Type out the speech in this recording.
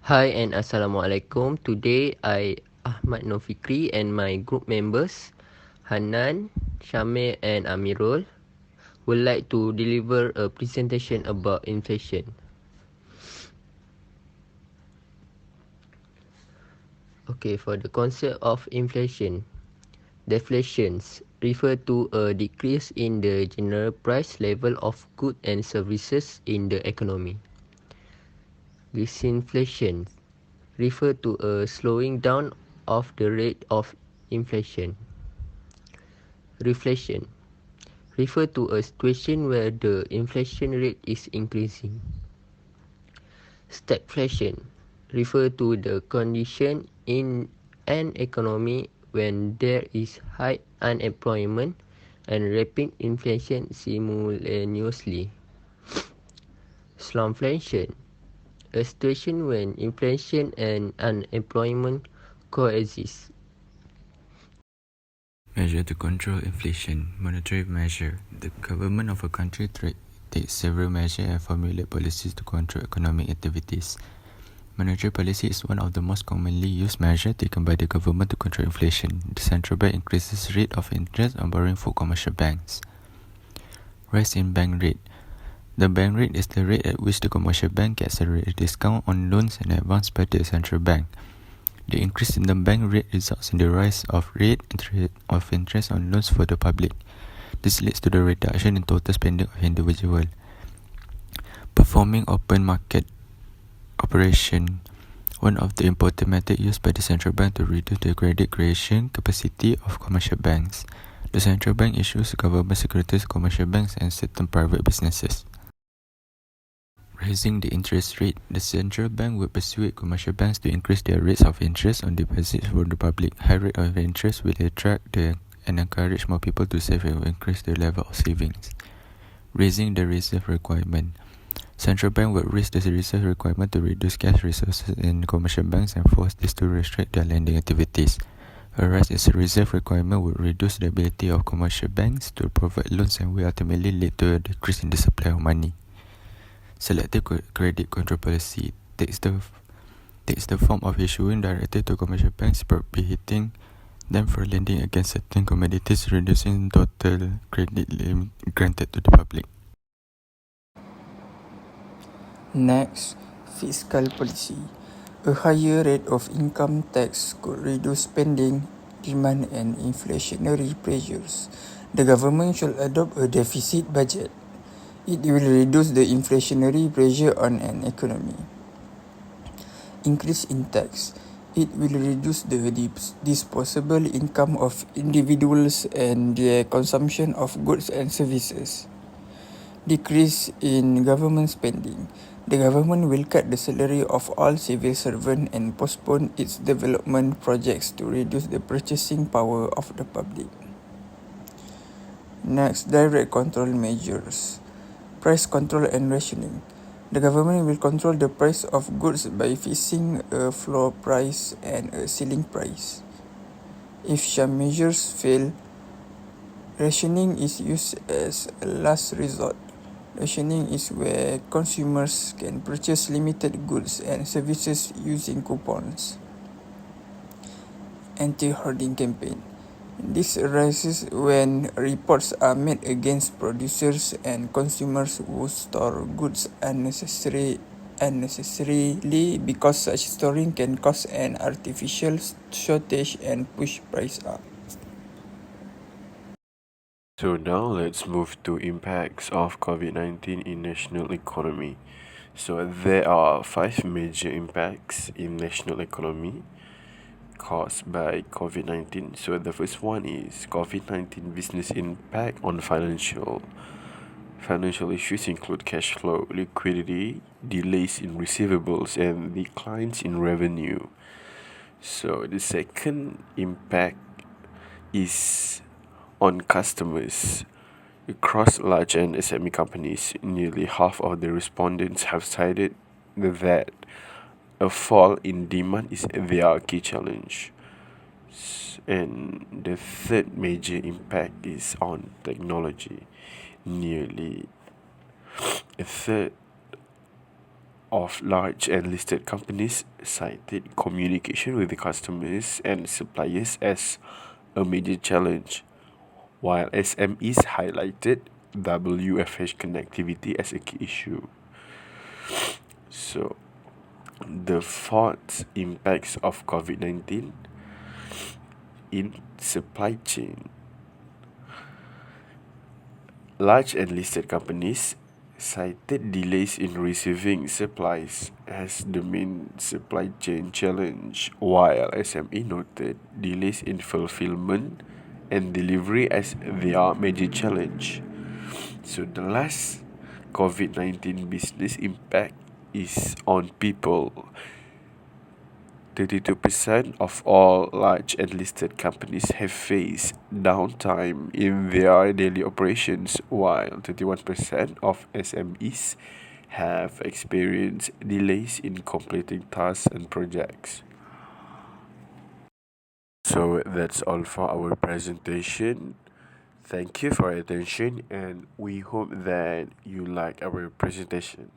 Hi and Assalamualaikum. Today Ahmad Nofikri and my group members Hanan, Syamil and Amirul would like to deliver a presentation about inflation. Okay, for the concept of inflation, deflations refer to a decrease in the general price level of goods and services in the economy. Disinflation refer to a slowing down of the rate of inflation. Reflation refer to a situation where the inflation rate is increasing. Stagflation refer to the condition in an economy when there is high unemployment and rapid inflation simultaneously. Slumflation, a situation when inflation and unemployment coexist. Measure to control inflation. Monetary measure. The government of a country takes several measures and formulate policies to control economic activities. Monetary policy is one of the most commonly used measures taken by the government to control inflation. The central bank increases rate of interest on borrowing for commercial banks. Rise in bank rate. The bank rate is the rate at which the commercial bank gets a discount on loans and advances by the central bank. The increase in the bank rate results in the rise of rate of interest on loans for the public. This leads to the reduction in total spending of individuals. Performing open market operation, one of the important methods used by the central bank to reduce the credit creation capacity of commercial banks. The central bank issues government securities to commercial banks and certain private businesses. Raising the interest rate, the central bank will persuade commercial banks to increase their rates of interest on deposits from the public. High rate of interest will attract and encourage more people to save and will increase the level of savings. Raising the reserve requirement. Central bank will raise the reserve requirement to reduce cash resources in commercial banks and force this to restrict their lending activities. A rise in the reserve requirement will reduce the ability of commercial banks to provide loans and will ultimately lead to a decrease in the supply of money. Selective credit control policy takes the form of issuing directive to commercial banks prohibiting them from lending against certain commodities, reducing total credit granted to the public. Next, fiscal policy. A higher rate of income tax could reduce spending, demand and inflationary pressures. The government should adopt a deficit budget. It will reduce the inflationary pressure on an economy. Increase in tax. It will reduce the disposable income of individuals and their consumption of goods and services. Decrease in government spending. The government will cut the salary of all civil servants and postpone its development projects to reduce the purchasing power of the public. Next, direct control measures. Price control and rationing. The government will control the price of goods by fixing a floor price and a ceiling price. If some measures fail, rationing is used as a last resort. Rationing is where consumers can purchase limited goods and services using coupons. Anti-hoarding campaign. This arises when reports are made against producers and consumers who store goods unnecessarily because such storing can cause an artificial shortage and push price up. So now let's move to impacts of COVID-19 in national economy. So there are 5 major impacts in national economy caused by COVID-19. So the first one is COVID-19 business impact on financial issues include cash flow, liquidity, delays in receivables and declines in revenue. So the second impact is on customers. Across large and SME companies, nearly half of the respondents have cited that a fall in demand is their key challenge. And the third major impact is on technology. Nearly a third of large and listed companies cited communication with the customers and suppliers as a major challenge, while SMEs highlighted WFH connectivity as a key issue. So, the fourth impacts of COVID-19 in supply chain. Large and listed companies cited delays in receiving supplies as the main supply chain challenge, while SME noted delays in fulfillment and delivery as their major challenge. So the last COVID-19 business impact is on people. 32% of all large and listed companies have faced downtime in their daily operations, while 31% of SMEs have experienced delays in completing tasks and projects. So that's all for our presentation. Thank you for your attention, and we hope that you like our presentation.